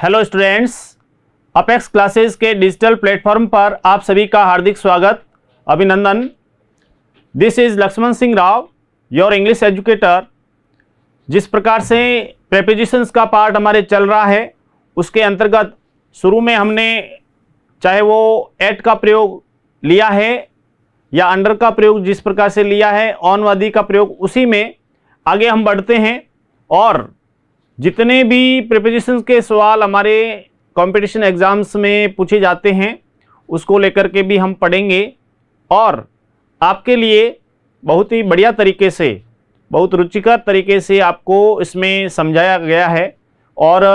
Hello students, Apex Classes के digital platform पर आप सभी का हार्दिक स्वागत, अभिनंदन। This is Lakshman Singh Rao, your English educator. जिस प्रकार से प्रेपोजिशंस का पार्ट हमारे चल रहा है, उसके अंतर्गत शुरू में हमने चाहे वो एट का प्रयोग लिया है या अंडर का प्रयोग जिस प्रकार से लिया है, ऑनवादी का प्रयोग, उसी में आगे हम बढ़ते हैं और जितने भी प्रीपोजिशंस के सवाल हमारे कंपटीशन एग्जाम्स में पूछे जाते हैं उसको लेकर के भी हम पढ़ेंगे और आपके लिए बहुत ही बढ़िया तरीके से, बहुत रुचिकर तरीके से आपको इसमें समझाया गया है और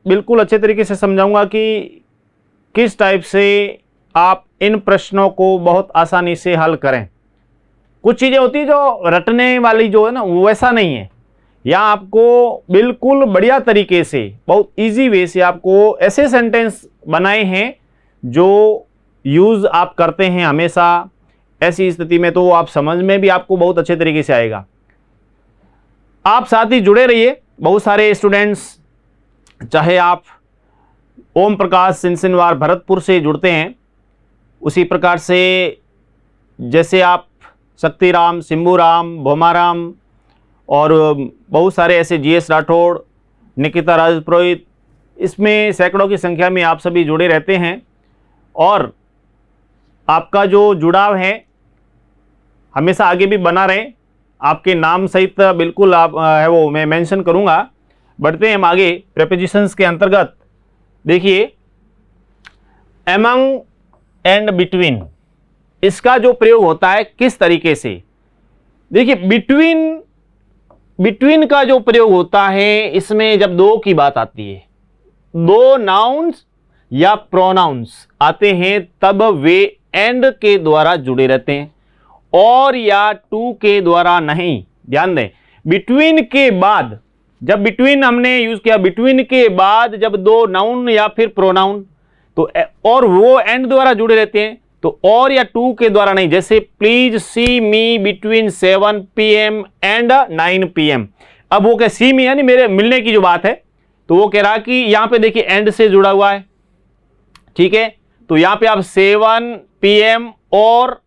बिल्कुल अच्छे तरीके से समझाऊंगा कि किस टाइप से आप इन प्रश्नों को बहुत आसानी से हल करें। कुछ चीज़ें होती है जो रटने वाली जो है ना, वैसा नहीं है। यहाँ आपको बिल्कुल बढ़िया तरीके से, बहुत इजी वे से आपको ऐसे सेंटेंस बनाए हैं जो यूज़ आप करते हैं हमेशा। ऐसी स्थिति में तो आप समझ में भी आपको बहुत अच्छे तरीके से आएगा। आप साथ ही जुड़े रहिए। बहुत सारे स्टूडेंट्स, चाहे आप ओम प्रकाश सिनसिनवार भरतपुर से जुड़ते हैं, उसी प्रकार से जैसे आप शक्तिराम, सिंबूराम, भोमाराम और बहुत सारे ऐसे जीएस राठौड़, निकिता राजपुरोहित, इसमें सैकड़ों की संख्या में आप सभी जुड़े रहते हैं और आपका जो जुड़ाव है हमेशा आगे भी बना रहे। आपके नाम सहित बिल्कुल आप है वो मैं मेंशन करूंगा। बढ़ते हैं हम आगे प्रीपोजिशंस के अंतर्गत। देखिए, अमंग एंड बिटवीन, इसका जो प्रयोग होता है किस तरीके से। देखिए, बिटवीन का जो प्रयोग होता है, इसमें जब दो की बात आती है, दो नाउन्स या प्रोनाउंस आते हैं, तब वे एंड के द्वारा जुड़े रहते हैं और या टू के द्वारा नहीं। ध्यान दें, बिटवीन के बाद, जब बिटवीन हमने यूज किया, बिटवीन के बाद जब दो नाउन या फिर प्रोनाउन, तो और वो एंड द्वारा जुड़े रहते हैं, तो और या टू के द्वारा नहीं। जैसे please see me between 7 PM and 9 PM। अब वो क्या सी मी यानी मेरे मिलने की जो बात है, तो वो कह रहा कि यहां पे देखिए एंड से जुड़ा हुआ है, ठीक है। तो यहां पे आप 7 PM और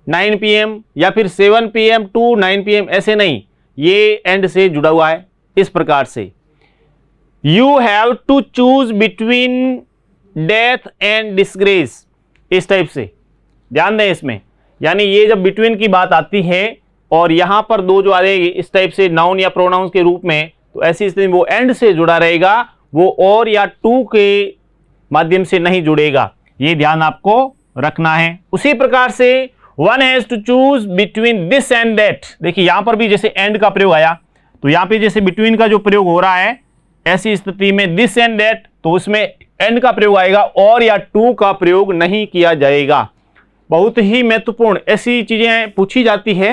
9 PM या फिर 7 PM टू 9 PM ऐसे नहीं, ये एंड से जुड़ा हुआ है। इस प्रकार से you have to choose between death and disgrace, इस टाइप से ध्यान दें इसमें। यानी ये जब बिटवीन की बात आती है और यहां पर दो जो आ जाएगी इस टाइप से नाउन या प्रोनाउंस के रूप में, तो ऐसी स्थिति में वो एंड से जुड़ा रहेगा, वो और या टू के माध्यम से नहीं जुड़ेगा। ये ध्यान आपको रखना है। उसी प्रकार से one has to choose between this and that. देखिए यहां पर भी जैसे एंड का प्रयोग आया, तो यहां पे जैसे बिटवीन का जो प्रयोग हो रहा है, ऐसी स्थिति में दिस एंड दैट, तो उसमें एंड का प्रयोग आएगा और या टू का प्रयोग नहीं किया जाएगा। बहुत ही महत्वपूर्ण ऐसी चीजें पूछी जाती है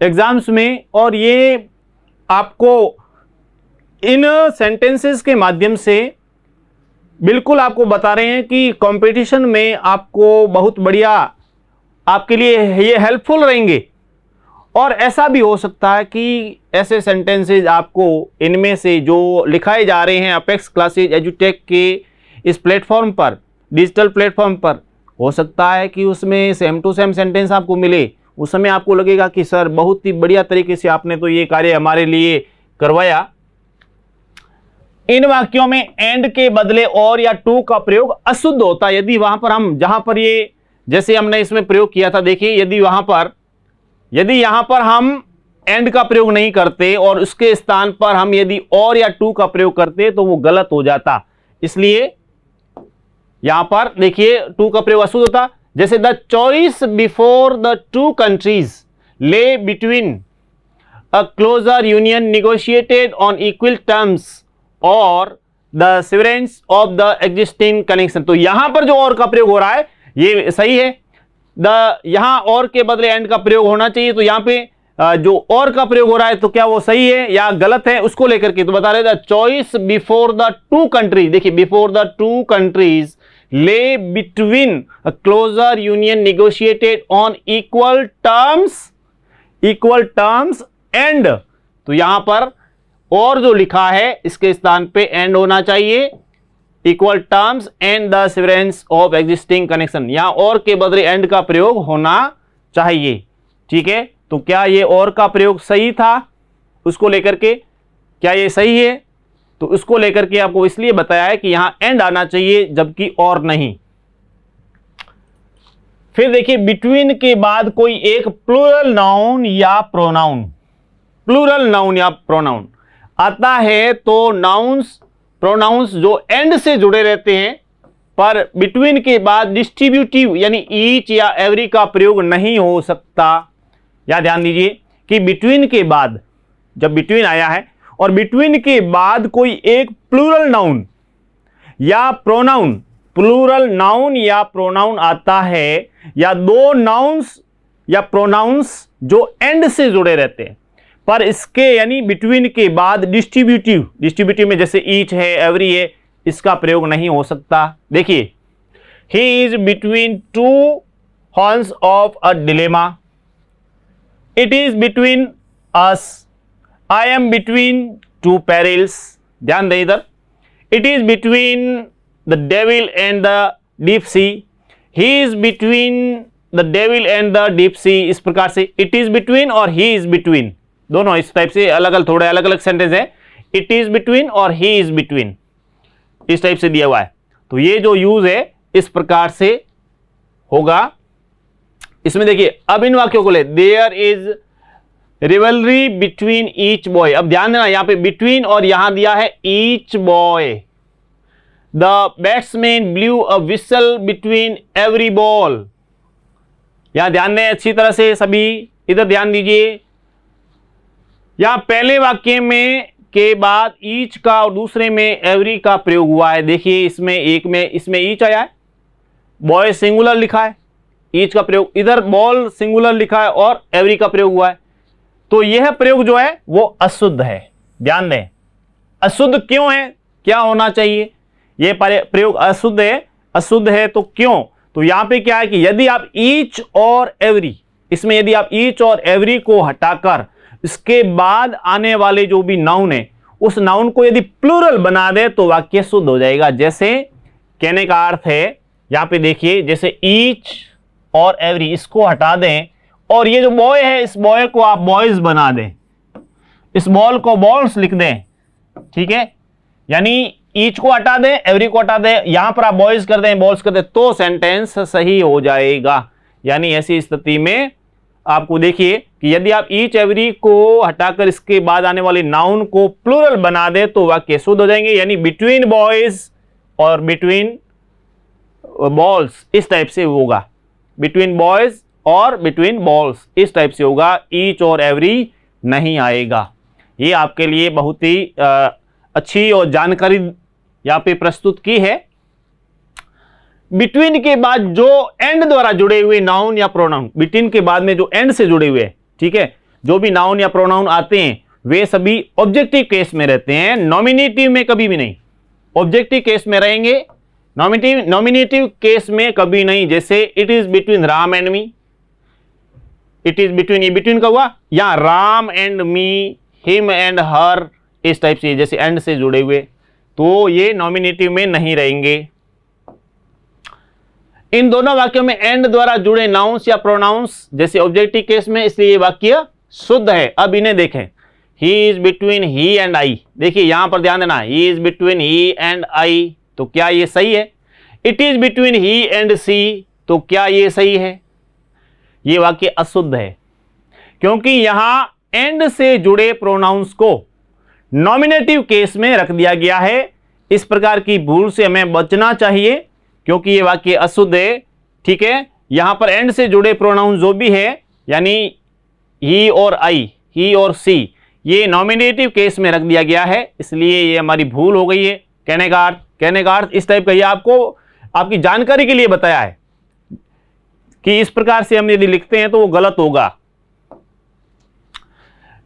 एग्जाम्स में और ये आपको इन सेंटेंसेस के माध्यम से बिल्कुल आपको बता रहे हैं कि कंपटीशन में आपको बहुत बढ़िया आपके लिए ये हेल्पफुल रहेंगे। और ऐसा भी हो सकता है कि ऐसे सेंटेंसेस आपको इनमें से जो लिखाए जा रहे हैं अपेक्स क्लासेस एजुटेक के इस प्लेटफॉर्म पर, डिजिटल प्लेटफॉर्म पर, हो सकता है कि उसमें सेम टू सेम सेंटेंस आपको मिले। उस समय आपको लगेगा कि सर बहुत ही बढ़िया तरीके से आपने तो ये कार्य हमारे लिए करवाया। इन वाक्यों में एंड के बदले और या टू का प्रयोग अशुद्ध होता है। यदि वहां पर हम, जहां पर ये जैसे हमने इसमें प्रयोग किया था, देखिए यदि यहां पर हम एंड का प्रयोग नहीं करते और उसके स्थान पर हम यदि और या टू का प्रयोग करते तो वो गलत हो जाता। इसलिए यहां पर देखिए टू का प्रयोग अशुद्ध होता। जैसे the choice before the two countries lay between a closer union negotiated on equal terms और the severance of the existing connection. तो यहां पर जो और का प्रयोग हो रहा है ये सही है। यहां और के बदले एंड का प्रयोग होना चाहिए, तो यहां पे जो और का प्रयोग हो रहा है तो क्या वो सही है या गलत है, उसको लेकर के तो बता रहे the choice before the two countries. देखिए before the two countries lay between a closer union negotiated on equal terms and, तो यहां पर और जो लिखा है इसके स्थान पे एंड होना चाहिए equal terms and the severance of existing connection. यहां और के बदले एंड का प्रयोग होना चाहिए। ठीक है, तो क्या ये और का प्रयोग सही था उसको लेकर के, क्या ये सही है? तो उसको लेकर के आपको इसलिए बताया है कि यहां एंड आना चाहिए जबकि और नहीं। फिर देखिए, बिटवीन के बाद कोई एक प्लूरल नाउन या प्रोनाउन, प्लूरल नाउन या प्रोनाउन आता है तो नाउन्स प्रोनाउंस जो एंड से जुड़े रहते हैं पर बिटवीन के बाद डिस्ट्रीब्यूटिव यानी ईच या एवरी का प्रयोग नहीं हो सकता। या ध्यान दीजिए कि बिटवीन के बाद, जब बिटवीन आया है और बिटवीन के बाद कोई एक प्लूरल नाउन या प्रोनाउन, प्लूरल नाउन या प्रोनाउन आता है, या दो नाउन्स या प्रोनाउंस जो एंड से जुड़े रहते हैं पर इसके यानी बिटवीन के बाद डिस्ट्रीब्यूटिव, डिस्ट्रीब्यूटिव में जैसे ईच है, एवरी है, इसका प्रयोग नहीं हो सकता। देखिए, ही is between two horns of a dilemma, it is between us, I am between two perils. ध्यान दें इधर, it is between the devil and the deep sea, he is between the devil and the deep sea. इस प्रकार से it is between और ही is between, दोनों इस type से अलग अलग, थोड़े अलग अलग सेंटेंस है। इट इज बिटवीन और ही इज बिटवीन, इस टाइप से दिया हुआ है। तो ये जो यूज है इस प्रकार से होगा। इसमें देखिए, अब इन वाक्यों को ले, there is rivalry between each boy. अब ध्यान देना, यहां पे बिटवीन और यहां दिया है each boy. The batsman blue a whistle between every ball. यहां ध्यान दें अच्छी तरह से सभी, इधर ध्यान दीजिए। यहां पहले वाक्य में के बाद ईच का और दूसरे में एवरी का प्रयोग हुआ है। देखिए, इसमें एक में इसमें ईच आया है, बॉय सिंगुलर लिखा है, ईच का प्रयोग, इधर बॉल सिंगुलर लिखा है और एवरी का प्रयोग हुआ है। तो यह प्रयोग जो है वो अशुद्ध है। ध्यान दें, अशुद्ध क्यों है, क्या होना चाहिए? यह प्रयोग अशुद्ध है। अशुद्ध है तो क्यों? तो यहां पे क्या है कि यदि आप ईच और एवरी, इसमें यदि आप ईच और एवरी को हटाकर इसके बाद आने वाले जो भी नाउन है उस नाउन को यदि प्लूरल बना दे तो वाक्य शुद्ध हो जाएगा। जैसे कहने का अर्थ है, यहां पे देखिए, जैसे ईच और एवरी इसको हटा दें और ये जो बॉय है इस बॉय को आप बॉयज बना दें, इस बॉल को बॉल्स लिख दें। ठीक है, यानी ईच को हटा दें, एवरी को हटा दें, यहां पर आप बॉयज कर दें, बॉल्स कर दें, तो सेंटेंस सही हो जाएगा। यानी ऐसी स्थिति में आपको देखिए कि यदि आप ईच एवरी को हटाकर इसके बाद आने वाले नाउन को प्लूरल बना दे तो वाक्य शुद्ध हो जाएंगे। यानी बिटवीन बॉयज और बिटवीन बॉल्स, इस टाइप से होगा। बिटवीन बॉयज और बिटवीन बॉल्स, इस टाइप से होगा, ईच और एवरी नहीं आएगा। ये आपके लिए बहुत ही अच्छी और जानकारी यहाँ पे प्रस्तुत की है। बिटवीन के बाद जो एंड द्वारा जुड़े हुए नाउन या प्रोनाउन, बिटवीन के बाद में जो एंड से जुड़े हुए, ठीक है, जो भी नाउन या प्रोनाउन आते हैं वे सभी ऑब्जेक्टिव केस में रहते हैं, नॉमिनेटिव में कभी भी नहीं। ऑब्जेक्टिव केस में रहेंगे, नॉमिनेटिव केस में कभी नहीं। जैसे it is between Ram and me, it is between, ये बिटवीन का हुआ, या Ram and me, him and her, इस टाइप से जैसे एंड से जुड़े हुए, तो ये नॉमिनेटिव में नहीं रहेंगे। इन दोनों वाक्यों में एंड द्वारा जुड़े नाउन्स या प्रोनाउंस जैसे ऑब्जेक्टिव केस में, इसलिए ये वाक्य शुद्ध है। अब इन्हें देखें, he is between he and I. देखिए यहां पर ध्यान देना, he is between he and I, तो क्या ये सही है? It is between he and she, तो क्या ये सही है? ये वाक्य अशुद्ध है, क्योंकि यहां एंड से जुड़े प्रोनाउंस को नॉमिनेटिव केस में रख दिया गया है। इस प्रकार की भूल से हमें बचना चाहिए, क्योंकि ये वाक्य अशुद्ध है। ठीक है, यहां पर एंड से जुड़े प्रोनाउन जो भी है, यानी ही और आई, ही और सी, ये नॉमिनेटिव केस में रख दिया गया है, इसलिए ये हमारी भूल हो गई है। कहने का अर्थ इस टाइप का, ये आपको आपकी जानकारी के लिए बताया है कि इस प्रकार से हम यदि लिखते हैं तो वो गलत होगा।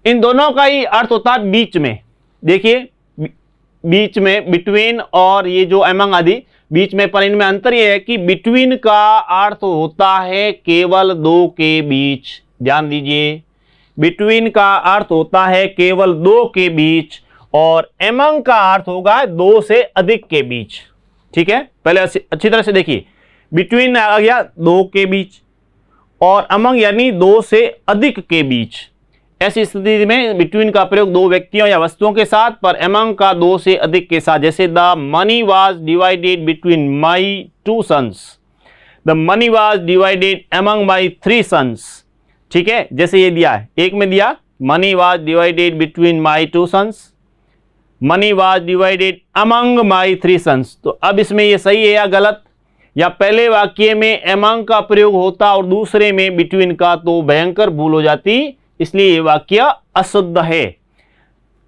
इन दोनों का ही अर्थ होता है बीच में। देखिए बीच में, बिटवीन और ये जो अमंग आदि बीच में, पर इनमें अंतर यह है कि बिटवीन का अर्थ होता है केवल दो के बीच। ध्यान दीजिए, बिटवीन का अर्थ होता है केवल दो के बीच और अमंग का अर्थ होगा दो से अधिक के बीच। ठीक है, पहले अच्छी तरह से देखिए, बिटवीन आ गया दो के बीच, और अमंग यानी दो से अधिक के बीच। ऐसी स्थिति में बिटवीन का प्रयोग दो व्यक्तियों या वस्तुओं के साथ, पर अमंग का दो से अधिक के साथ। जैसे the money was divided between my 2 sons, the money was divided among my 3 sons. ठीक है, जैसे ये दिया है, एक में दिया money was divided between my 2 sons, money was divided among my 3 sons. तो अब इसमें ये सही है या गलत, या पहले वाक्य में अमंग का प्रयोग होता और दूसरे में बिटवीन का, तो भयंकर भूल हो जाती, इसलिए ये वाक्य अशुद्ध है।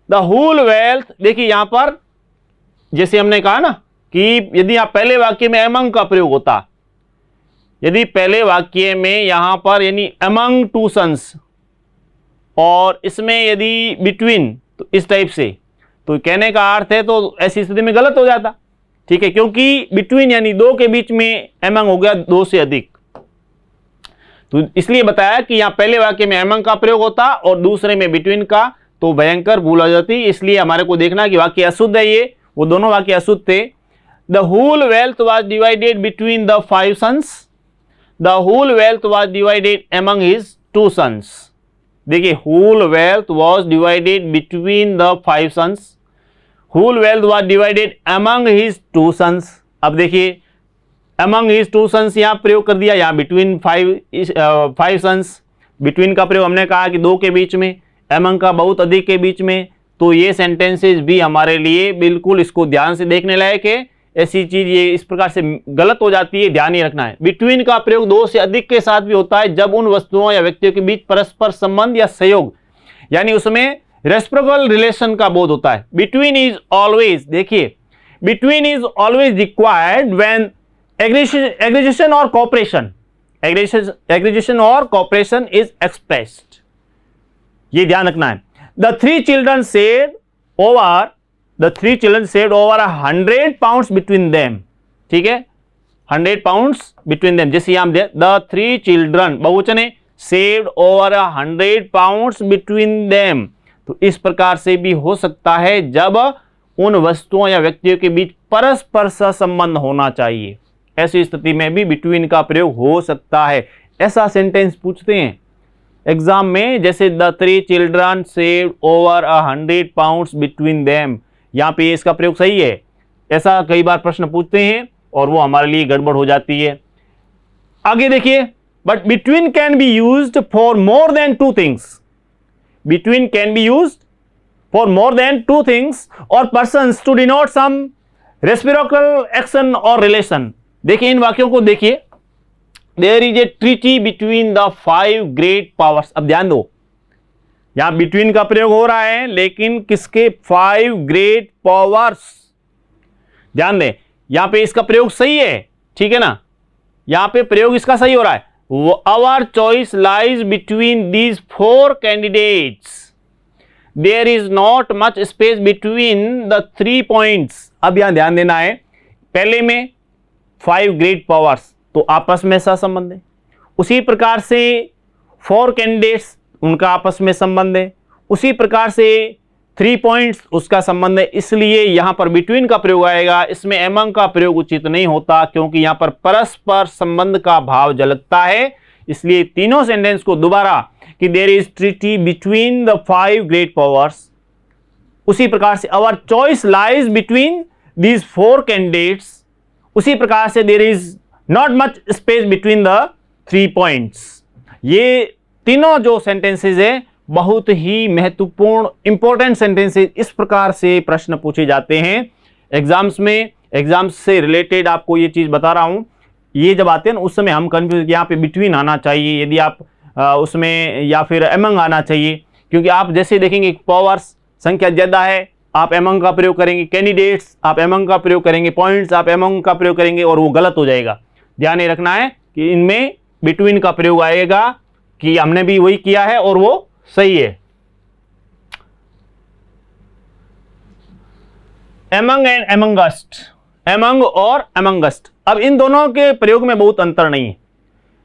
द होल वेल्थ, देखिए यहां पर जैसे हमने कहा ना कि यदि आप पहले वाक्य में अमंग का प्रयोग होता, यदि पहले वाक्य में यहां पर यानी अमंग 2 सन्स और इसमें यदि बिटवीन, तो इस टाइप से, तो कहने का अर्थ है तो ऐसी स्थिति में गलत हो जाता। ठीक है, क्योंकि बिटवीन यानी दो के बीच में अमंग हो गया दो से अधिक, तो इसलिए बताया कि यहां पहले वाक्य में अमंग का प्रयोग होता और दूसरे में बिटवीन का, तो भयंकर भूल हो जाती। इसलिए हमारे को देखना कि वाक्य अशुद्ध है, ये वो दोनों वाक्य अशुद्ध थे। The whole wealth was divided between the 5 sons, the whole wealth was divided among his 2 sons. देखिए, whole wealth was divided between the 5 sons, whole wealth was divided among his 2 sons. अब देखिए, अमंग हिज 2 सन्स यहां प्रयोग कर दिया, यहां between 5 sons, between का प्रयोग हमने कहा कि दो के बीच में, अमंग का बहुत अधिक के बीच में। तो ये सेंटेंसेस भी हमारे लिए बिल्कुल इसको ध्यान से देखने लायक है। ऐसी चीज ये इस प्रकार से गलत हो जाती है, ध्यान ही रखना है। बिटवीन का प्रयोग दो से अधिक के साथ भी होता है जब उन वस्तुओं या व्यक्तियों के बीच परस्पर संबंध या सहयोग, यानी उसमें रेसिप्रोकल रिलेशन का बोध होता है। बिटवीन इज ऑलवेज, देखिए, between is always required when aggregation और कॉपरेशन, एग्रीगेशन और कॉपरेशन इज एक्सप्रेस्ड। ये ध्यान रखना है। The 3 children said over, the 3 children said over 100 pounds between them. ठीक है, 100 पाउंड्स बिटवीन देम, जैसे यहां द 3 चिल्ड्रन बहुवचन है, saved over 100 pounds between them. तो इस प्रकार से भी हो सकता है जब उन वस्तुओं या व्यक्तियों के बीच परस्पर संबंध होना चाहिए, ऐसी स्थिति में भी बिटवीन का प्रयोग हो सकता है। ऐसा सेंटेंस पूछते हैं एग्जाम में, जैसे the 3 children saved over 100 pounds between them. यहां पे इसका प्रयोग सही है, ऐसा कई बार प्रश्न पूछते हैं और वो हमारे लिए गड़बड़ हो जाती है। आगे देखिए, but between can be used for more than 2 things. Between can be used for more than 2 things or persons to denote some reciprocal action or relation। देखिए इन वाक्यों को देखिए, there is a treaty between the 5 great powers। अब ध्यान दो, यहां between का प्रयोग हो रहा है, लेकिन किसके? 5 great powers। ध्यान दें, यहां पे इसका प्रयोग सही है, ठीक है ना, यहां पे प्रयोग इसका सही हो रहा है। Our choice lies between these 4 candidates. There is not much space between the 3 points। अब यहां ध्यान देना है, पहले में 5 great powers, तो आपस में सहसंबंध है। उसी प्रकार से 4 कैंडिडेट्स, उनका आपस में संबंध है। उसी प्रकार से 3 पॉइंट्स, उसका संबंध है। इसलिए यहां पर बिटवीन का प्रयोग आएगा, इसमें अमंग का प्रयोग उचित नहीं होता, क्योंकि यहां पर परस्पर संबंध का भाव झलकता है। इसलिए तीनों सेंटेंस को दोबारा कि there is treaty between the 5 great powers, उसी प्रकार से our choice lies between these 4 candidates, उसी प्रकार से there is not much space between the 3 points. ये तीनों जो सेंटेंसेज है बहुत ही महत्वपूर्ण इंपॉर्टेंट सेंटेंसेस, इस प्रकार से प्रश्न पूछे जाते हैं एग्जाम्स में। एग्जाम्स से रिलेटेड आपको ये चीज बता रहा हूं, ये जब आते हैं ना उस समय हम कंफ्यूज, यहाँ पे बिटवीन आना चाहिए यदि आप उसमें, या फिर अमंग आना चाहिए, क्योंकि आप जैसे देखेंगे पावर्स संख्या ज्यादा है, आप अमंग का प्रयोग करेंगे, कैंडिडेट्स आप अमंग का प्रयोग करेंगे, पॉइंट्स आप अमंग का प्रयोग करेंगे, और वो गलत हो जाएगा। ध्यान रखना है कि इनमें बिटवीन का प्रयोग आएगा, कि हमने भी वही किया है और वो सही है। एमंग एंड एमंगस्ट, एमंग और एमंगस्ट, अब इन दोनों के प्रयोग में बहुत अंतर नहीं है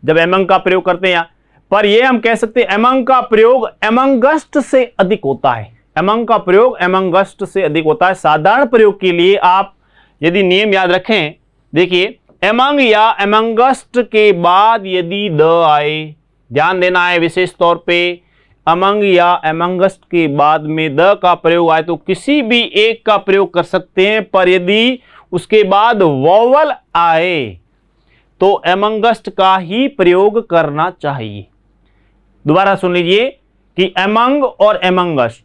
जब एमंग का प्रयोग करते हैं, पर यह हम कह सकते हैं एमंग का प्रयोग एमंगस्ट से अधिक होता है। एमंग का प्रयोग एमंगस्ट से अधिक होता है। साधारण प्रयोग के लिए आप यदि नियम याद रखें, देखिए एमंग या एमंगस्ट के बाद यदि द आए, ध्यान देना है विशेष तौर पे, अमंग या एमंगस्ट के बाद में द का प्रयोग आए तो किसी भी एक का प्रयोग कर सकते हैं, पर यदि उसके बाद वोवल आए तो एमंगस्ट का ही प्रयोग करना चाहिए। दोबारा सुन लीजिए कि एमंग और एमंगस्ट,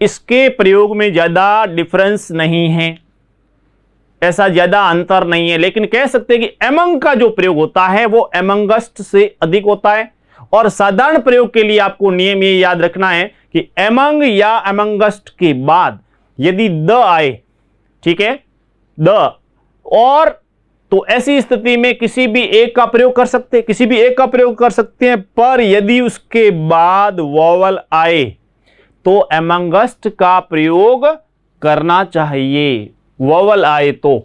इसके प्रयोग में ज्यादा डिफरेंस नहीं है, ऐसा ज्यादा अंतर नहीं है, लेकिन कह सकते हैं कि एमंग का जो प्रयोग होता है वो एमंगस्ट से अधिक होता है। और साधारण प्रयोग के लिए आपको नियम ये याद रखना है कि एमंग या एमंगस्ट के बाद यदि द आए, ठीक है, द, और तो ऐसी स्थिति में किसी भी एक का प्रयोग कर सकते हैं, किसी भी एक का प्रयोग कर सकते हैं, पर यदि उसके बाद वोवल आए तो एमंगस्ट का प्रयोग करना चाहिए, वोवल आए तो,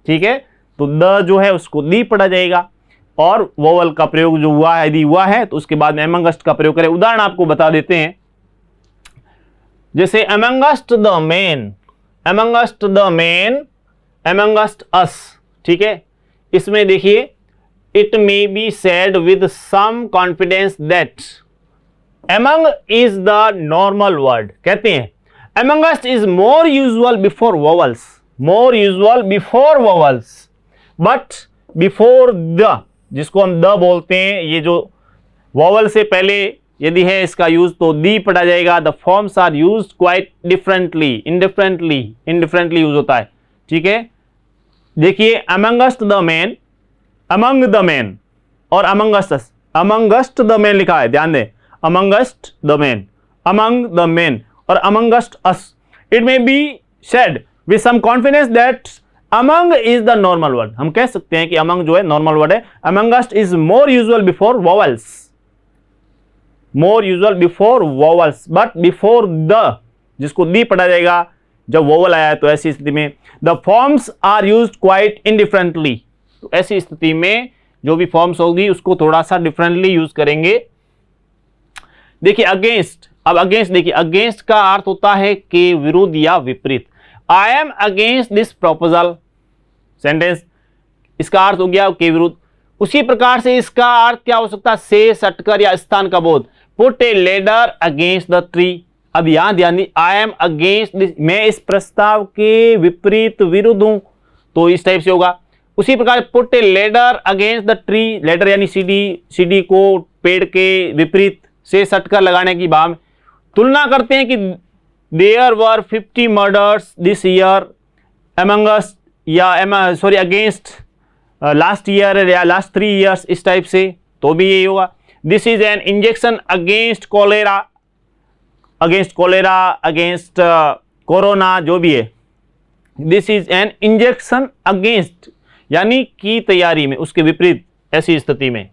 ठीक है। तो द जो है उसको दी पढ़ा जाएगा और वोवल का प्रयोग जो हुआ है, यदि हुआ है तो उसके बाद में एमंगस्ट का प्रयोग करें। उदाहरण आपको बता देते हैं, जैसे amongst the men, amongst the men, amongst us, ठीक है। इसमें देखिए, it may be said with some confidence that among is the normal word, कहते हैं amongst is more usual before vowels, more usual before vowels, but before the, जिसको हम the बोलते हैं, ये जो वोवल से पहले यदि है इसका यूज तो दी पढ़ा जाएगा। The forms are used quite differently, indifferently use होता है, ठीक है। देखिए amongst the man, among the man और amongst us, amongst the man लिखा है, ध्यान दें, amongst the man, among the man और amongst us. It may be said with some confidence that among is the normal word, हम कह सकते हैं कि अमंग जो है नॉर्मल वर्ड है। Amongst is more usual before vowels, more usual before vowels, but before the, जिसको दी पढ़ा जाएगा जब वोवल आया है, तो ऐसी स्थिति में the forms are used quite indifferently, तो ऐसी स्थिति में जो भी फॉर्म्स होगी उसको थोड़ा सा डिफरेंटली यूज करेंगे। देखिए अगेंस्ट, अब अगेंस्ट देखिए, अगेंस्ट का अर्थ होता है के विरुद्ध या विपरीत। I am against this proposal, sentence, इसका अर्थ हो गया के विरुद्ध। उसी प्रकार से इसका अर्थ क्या हो सकता है, से, सटकर या स्थान का बोध। Put A ladder against the tree, अब यहां ध्यान दी, आई एम अगेंस्ट दिस, मैं इस प्रस्ताव के विपरीत, विरुद्ध हूं, तो इस टाइप से होगा। उसी प्रकार put A ladder against the tree, ladder यानी सीडी, सीडी को पेड़ के विपरीत, से सटकर लगाने की भाव। तुलना करते हैं कि there were 50 murders this year among us, या सॉरी अगेंस्ट लास्ट ईयर या लास्ट 3 ईयर्स, इस टाइप से, तो भी यही होगा। This is an injection against cholera, against cholera, against corona, जो भी है, this is an injection against, यानी की तैयारी में, उसके विपरीत, ऐसी स्थिति में।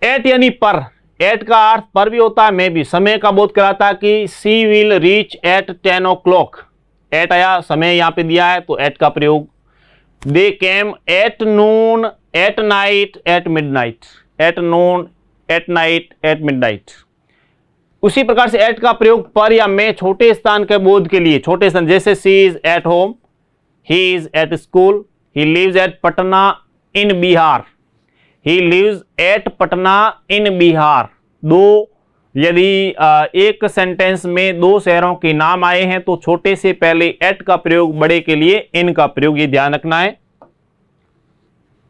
एट यानी पर, एट का अर्थ पर भी होता है, मैं भी, समय का बोध कराता है कि she will reach at 10 o'clock, at आया, समय यहां पे दिया है तो एट का प्रयोग। They came at noon, at night, at midnight, at noon, at night, at midnight. उसी प्रकार से एट का प्रयोग पर या में छोटे स्थान के बोध के लिए, छोटे स्थान, जैसे she is at home, he is at school, he lives at Patna in Bihar, he lives at Patna in Bihar. दो, यदि एक सेंटेंस में दो शहरों के नाम आए हैं तो छोटे से पहले एट का प्रयोग, बड़े के लिए इन का प्रयोग, ये ध्यान रखना है।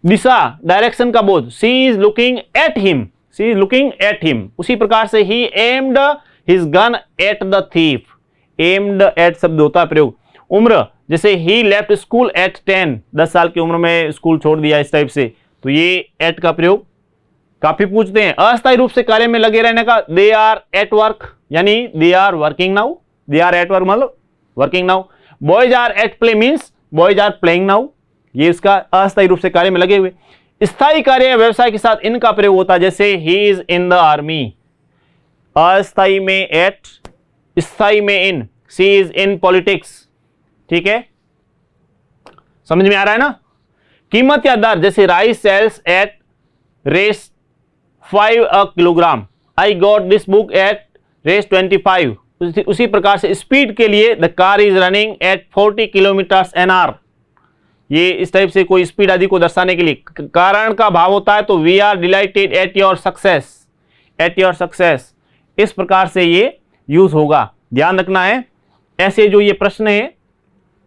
दिशा, डायरेक्शन का बोध, she is looking at him, she is looking at him. उसी प्रकार से he aimed his gun at the thief, aimed at शब्द होता है प्रयोग। उम्र, जैसे ही लेफ्ट स्कूल एट 10, 10 साल की उम्र में स्कूल छोड़ दिया, इस टाइप से, तो ये एट का प्रयोग काफी पूछते हैं। अस्थायी रूप से कार्य में लगे रहने का, दे आर एट वर्क, यानी they are working now, they are at work मतलब working now. Boys are at play means boys are playing now, ये इसका अस्थायी रूप से कार्य में लगे हुए। स्थायी कार्य या व्यवसाय के साथ इनका प्रयोग होता है, जैसे he is in the army, अस्थायी में एट, स्थायी में इन, सी इज इन पॉलिटिक्स, ठीक है, समझ में आ रहा है ना। कीमत या दर, जैसे rice sells at Rs 5 a kilogram, I got this book at Rs 25, उसी प्रकार से स्पीड के लिए the car is running at 40 kilometres an hour, ये इस टाइप से कोई स्पीड आदि को दर्शाने के लिए कारण का भाव होता है तो we are delighted at your success, at your success, इस प्रकार से ये यूज होगा, ध्यान रखना है। ऐसे जो ये प्रश्न है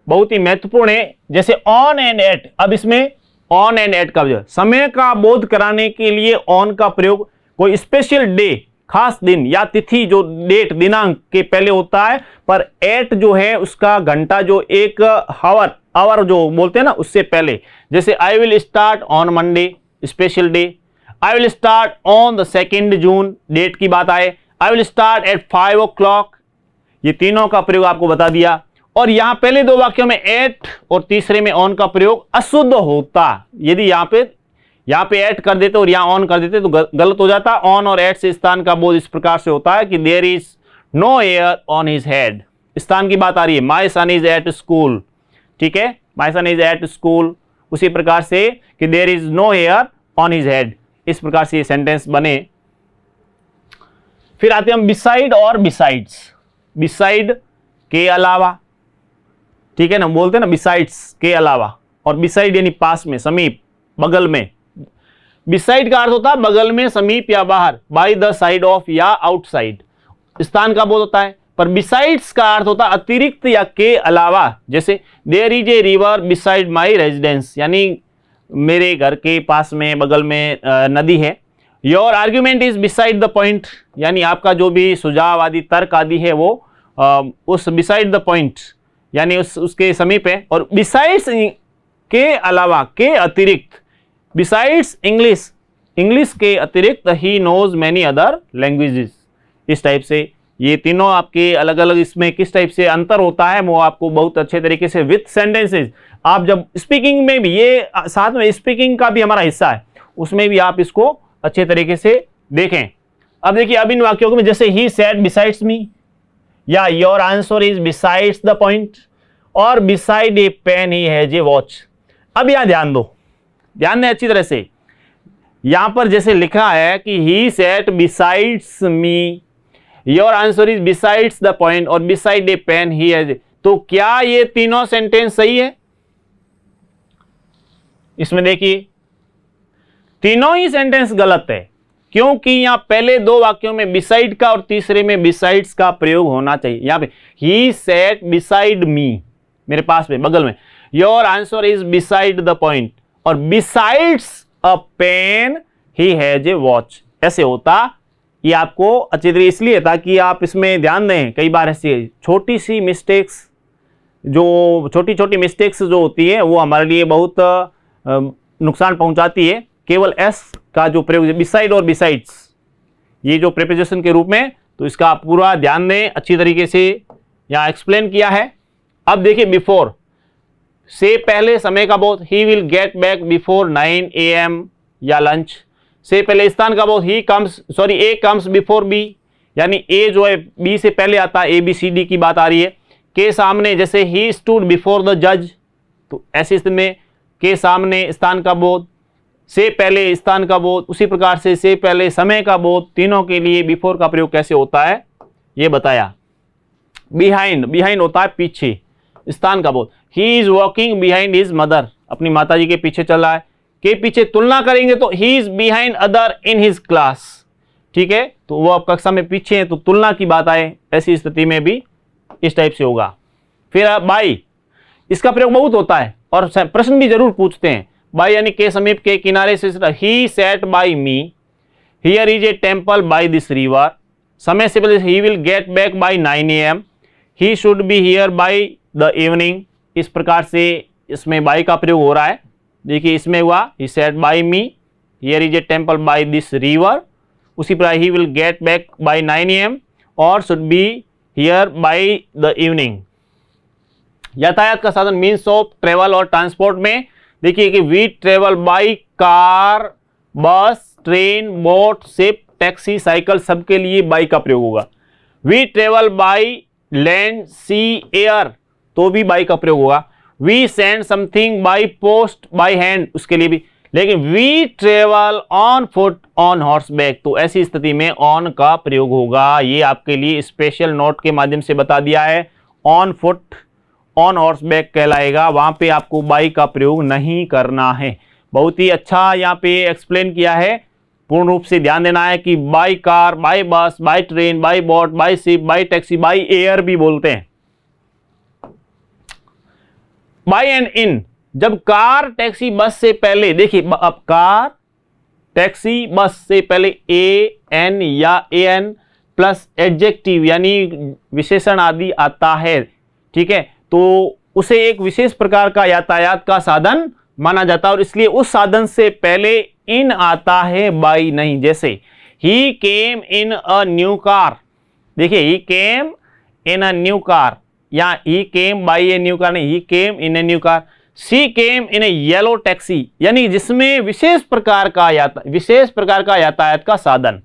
बहुत ही महत्वपूर्ण है, जैसे ऑन एंड एट, अब इसमें ऑन एंड एट का समय का बोध कराने के लिए ऑन का प्रयोग कोई स्पेशल डे, खास दिन या तिथि जो डेट दिनांक के पहले होता है, पर एट जो है उसका घंटा जो एक आवर जो बोलते हैं ना उससे पहले, जैसे I will start on Monday special day, I will start on the 2 June date की बात आए, आई विल स्टार्ट एट 5 o'clock, ये तीनों का प्रयोग आपको बता दिया। और यहां पहले 2 वाक्यों में एट और तीसरे में ऑन का प्रयोग अशुद्ध होता, यदि यहां पे एट कर देते और यहां ऑन कर देते तो गलत हो जाता। ऑन और एट से स्थान का बोध इस प्रकार से होता है कि there is no air on his head, स्थान की बात आ रही है, my son is at school, ठीक है, my son is at school, उसी प्रकार से कि there is no air on his head, इस प्रकार से ये सेंटेंस बने। फिर आते हैं हम बिसाइड और बिसाइड्स, बिसाइड के अलावा, ठीक है ना, बोलते हैं ना बिसाइड्स के अलावा, और बिसाइड यानी पास में, समीप, बगल में। बिसाइड का अर्थ होता है बगल में, समीप या बाहर, बाय द साइड ऑफ या आउटसाइड, स्थान का बोध होता है। पर बिसाइड्स का अर्थ होता है अतिरिक्त या के अलावा, जैसे there is a river beside my residence, यानी मेरे घर के पास में, बगल में नदी है। Your argument is beside the point, यानी आपका जो भी सुझाव आदि तर्क आदि है वो उस बिसाइड द पॉइंट यानी उसके समीप है। और बिसाइड्स के अलावा, के अतिरिक्त, बिसाइड्स इंग्लिश, इंग्लिश के अतिरिक्त he knows many other languages, इस टाइप से ये तीनों आपके अलग अलग इसमें किस टाइप से अंतर होता है वो आपको बहुत अच्छे तरीके से विथ सेंटेंसेस, आप जब स्पीकिंग में भी, ये साथ में स्पीकिंग का भी हमारा हिस्सा है, उसमें भी आप इसको अच्छे तरीके से देखें। अब देखिए, अब इन वाक्यों में जैसे ही सेड बिसाइड्स मी, या your answer is besides the point, और beside a pen he has a watch. अब यहां ध्यान दो, ध्यान दें अच्छी तरह से, यहां पर जैसे लिखा है कि he sat besides me, your answer is besides the point, और beside a pen he has, तो क्या ये तीनों सेंटेंस सही है? इसमें देखिए तीनों ही सेंटेंस गलत है, क्योंकि यहां पहले 2 वाक्यों में बिसाइड का और तीसरे में बिसाइड्स का प्रयोग होना चाहिए। यहां पे ही सेट बिसाइड मी, मेरे पास में, बगल में, your answer is beside the point, और besides a pen he has a watch, ऐसे होता। ये आपको अच्छी तरह इसलिए ताकि आप इसमें ध्यान दें, कई बार ऐसी छोटी सी मिस्टेक्स, जो छोटी छोटी मिस्टेक्स जो होती है वो हमारे लिए बहुत नुकसान पहुंचाती है। केवल एस का जो प्रयोग बिसाइड और बिसाइड्स, ये जो प्रीपोजिशन के रूप में, तो इसका आप पूरा ध्यान दें, अच्छी तरीके से यहां एक्सप्लेन किया है। अब देखिए बिफोर से पहले समय का बोध, he will get back before 9 AM या लंच, से पहले स्थान का बोध, he comes, sorry A comes before B, यानी ए जो है बी से पहले आता है, ABCD की बात आ रही है। के सामने, जैसे ही स्टूड बिफोर द जज, तो ऐसी स्थिति में के सामने स्थान का बोध, से पहले स्थान का बोध, उसी प्रकार से पहले समय का बोध, तीनों के लिए बिफोर का प्रयोग कैसे होता है ये बताया। बिहाइंड, बिहाइंड होता है पीछे, स्थान का बोध, he is walking behind his mother, अपनी माता जी के पीछे चल रहा है। के पीछे तुलना करेंगे तो he is behind other in his class, ठीक है, तो वो अब कक्षा में पीछे है, तो तुलना की बात आए, ऐसी स्थिति में भी इस टाइप से होगा। फिर बाई, इसका प्रयोग बहुत होता है और प्रश्न भी जरूर पूछते हैं। बाई यानी के समीप, के किनारे से, he sat by me, here is a temple by this river, समय से पहले he will get back by 9 AM, he should be here by the evening, इस प्रकार से इसमें बाई का प्रयोग हो रहा है। देखिए इसमें हुआ he sat by me, here is a temple by this river, उसी प्रकार he will get back by 9 AM और should be here by the evening. यातायात का साधन, मीन्स ऑफ ट्रेवल और ट्रांसपोर्ट में देखिए कि we travel by car, bus, train, boat, ship, taxi, cycle, सबके लिए बाई का प्रयोग होगा। We travel by land, sea, air, तो भी बाई का प्रयोग होगा। We send something by post, by hand, उसके लिए भी। लेकिन we travel on foot on horse back, तो ऐसी स्थिति में ऑन का प्रयोग होगा। ये आपके लिए स्पेशल नोट के माध्यम से बता दिया है। On foot on horse back कहलाएगा, वहां पे आपको बाई का प्रयोग नहीं करना है। बहुत ही अच्छा यहाँ पे एक्सप्लेन किया है। पूर्ण रूप से ध्यान देना है कि by car, by bus, by train, by boat, by ship, by taxi, by air भी बोलते हैं। बाई एंड इन, जब कार टैक्सी बस से पहले, देखिए अब कार टैक्सी बस से पहले ए एन या ए एन प्लस एडजेक्टिव यानी विशेषण आदि आता है, ठीक है, तो उसे एक विशेष प्रकार का यातायात का साधन माना जाता है और इसलिए उस साधन से पहले इन आता है, बाई नहीं। जैसे he came in a new car, देखिए ही केम इन अ न्यू कार, या he came by a new car नहीं, he came in a new car. She came in a yellow taxi, यानी जिसमें विशेष प्रकार का यातायात का साधन।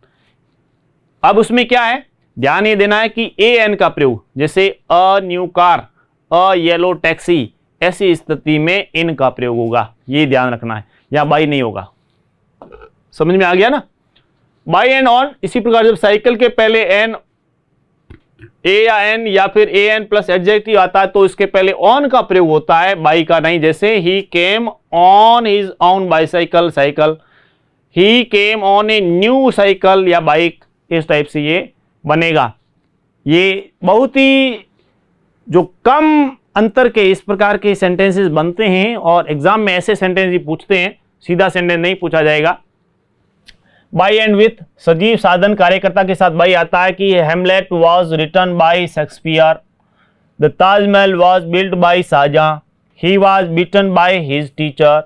अब उसमें क्या है, ध्यान ये देना है कि ए एन का प्रयोग, जैसे अ न्यू कार, अ येलो टैक्सी, ऐसी स्थिति में इन का प्रयोग होगा, ये ध्यान रखना है, यहां बाई नहीं होगा। समझ में आ गया ना। बाई एंड ऑन, इसी प्रकार जब साइकिल के पहले एन, ए या एन या फिर ए एन प्लस एडजेक्टिव आता है तो इसके पहले ऑन का प्रयोग होता है, बाई का नहीं। जैसे he came on his on bicycle, cycle, he came on a new cycle या बाइक, इस टाइप से ये बनेगा। ये बहुत ही जो कम अंतर के इस प्रकार के सेंटेंसेस बनते हैं और एग्जाम में ऐसे सेंटेंस ही पूछते हैं, सीधा सेंटेंस नहीं पूछा जाएगा। बाई एंड विथ, सजीव साधन कार्यकर्ता के साथ बाई आता है कि Hamlet was written by Shakespeare, the Taj Mahal was built by Shah Jahan, he was beaten by his teacher,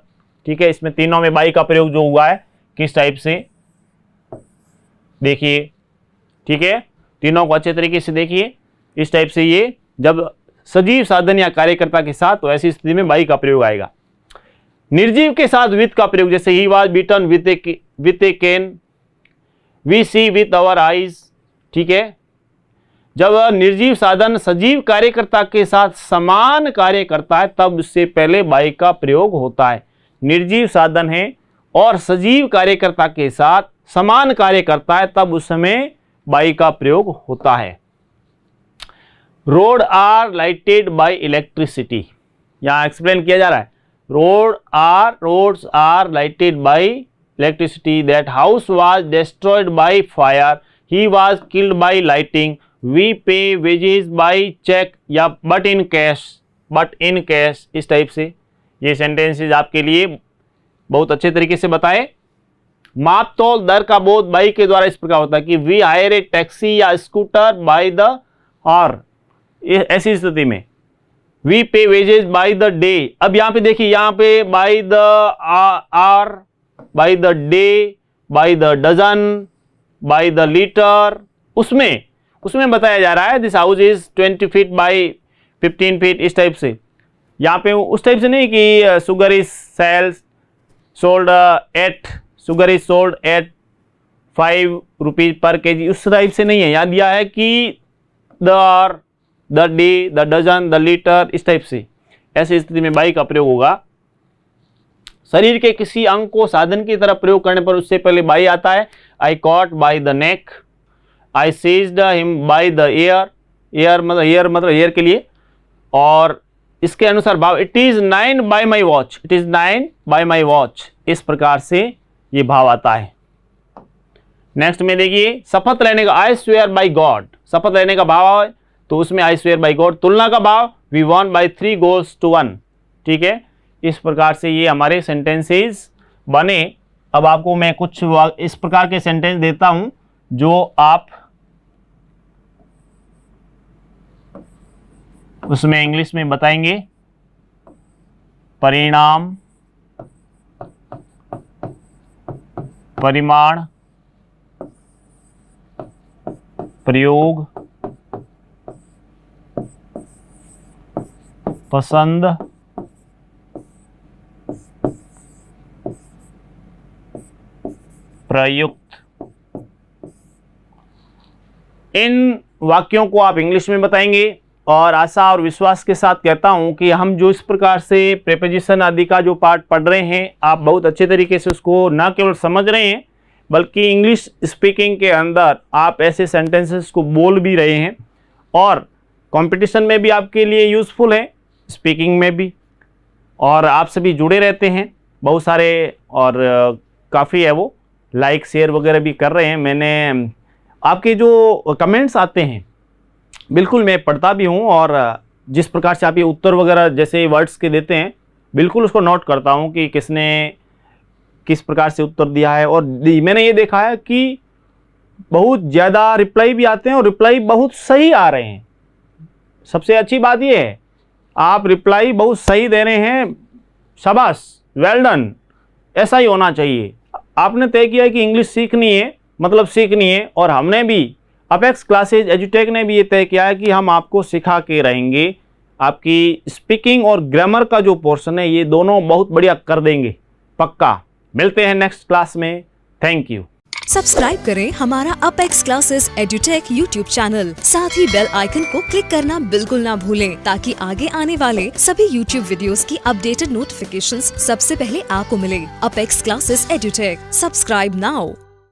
ठीक है। इसमें तीनों में बाई का प्रयोग जो हुआ है किस टाइप से देखिए, ठीक है, तीनों को अच्छे तरीके से देखिए। इस टाइप से ये जब सजीव साधन या कार्यकर्ता के साथ, तो ऐसी स्थिति में बाई का प्रयोग आएगा। निर्जीव के साथ विथ का प्रयोग, जैसे he was beaten with a cane, we see with our eyes, ठीक है। जब निर्जीव साधन सजीव कार्यकर्ता के साथ समान कार्य करता है तब उससे पहले बाई का प्रयोग होता है। निर्जीव साधन है और सजीव कार्यकर्ता के साथ समान कार्य करता है तब उस समय बाई का प्रयोग होता है। Road are lighted by electricity, यहां एक्सप्लेन किया जा रहा है। Roads are lighted by electricity, that house was destroyed by fire, he was killed by lighting, we pay wages by cheque या बट इन कैश, इस टाइप से ये sentences आपके लिए बहुत अच्छे तरीके से बताए। माप तोल दर का बोध बाई के द्वारा इस प्रकार होता है कि वी हायर ए टैक्सी या स्कूटर बाय द आवर, ऐसी स्थिति में we pay wages bye the day. अब यहां पे देखिए, यहां पे by the hour, by the day, by the dozen, by the litre, उसमें बताया जा रहा है this house is 20 feet by 15 feet, इस टाइप से। यहां पे उस टाइप से नहीं कि sugar is sold at 5 rupees per kg, उस टाइप से नहीं है। यहां दिया है कि the hour, the day, the dozen, the litre, इस टाइप से। ऐसी स्थिति में बाई का प्रयोग होगा। शरीर के किसी अंग को साधन की तरह प्रयोग करने पर उससे पहले बाई आता है। I caught by the neck, I seized him by the air मतलब एयर के लिए, और इसके अनुसार भाव it is 9 by my watch, it is 9 by my watch, इस प्रकार से ये भाव आता है। नेक्स्ट में देखिए, शपथ लेने का आई स्वेयर बाय गॉड, शपथ लेने का भाव है तो उसमें आई स्वेयर बाय गॉड। तुलना का भाव we won by 3 goals to 1, ठीक है। इस प्रकार से ये हमारे सेंटेंसेस बने। अब आपको मैं कुछ इस प्रकार के सेंटेंस देता हूं जो आप उसमें इंग्लिश में बताएंगे। परिणाम, परिमाण, प्रयोग, पसंद, प्रयुक्त। इन वाक्यों को आप इंग्लिश में बताएंगे और आशा और विश्वास के साथ कहता हूं कि हम जो इस प्रकार से प्रीपोजिशन आदि का जो पार्ट पढ़ रहे हैं, आप बहुत अच्छे तरीके से उसको न केवल समझ रहे हैं बल्कि इंग्लिश स्पीकिंग के अंदर आप ऐसे सेंटेंसेस को बोल भी रहे हैं और कंपटीशन में भी आपके लिए यूज़फुल है, स्पीकिंग में भी। और आप सभी जुड़े रहते हैं बहुत सारे, और काफ़ी है वो लाइक शेयर वगैरह भी कर रहे हैं। मैंने आपके जो कमेंट्स आते हैं बिल्कुल मैं पढ़ता भी हूँ, और जिस प्रकार से आप ये उत्तर वगैरह जैसे वर्ड्स के देते हैं बिल्कुल उसको नोट करता हूँ कि किसने किस प्रकार से उत्तर दिया है। और मैंने ये देखा है कि बहुत ज़्यादा रिप्लाई भी आते हैं और रिप्लाई बहुत सही आ रहे हैं। सबसे अच्छी बात ये है, आप रिप्लाई बहुत सही दे रहे हैं, शाबाश, वेल डन। ऐसा ही होना चाहिए। आपने तय किया है कि इंग्लिश सीखनी है, मतलब सीखनी है, और हमने भी अपेक्स क्लासेज एजुटेक ने भी ये तय किया है कि हम आपको सिखा के रहेंगे। आपकी स्पीकिंग और ग्रामर का जो पोर्शन है ये दोनों बहुत बढ़िया कर देंगे, पक्का। मिलते हैं नेक्स्ट क्लास में। Thank you. सब्सक्राइब करें हमारा apex classes edutech YouTube channel, साथ ही बेल आइकन को क्लिक करना बिल्कुल ना भूलें ताकि आगे आने वाले सभी यूट्यूब वीडियोस की अपडेटेड नोटिफिकेशंस सबसे पहले आपको मिले। Apex classes edutech, subscribe now.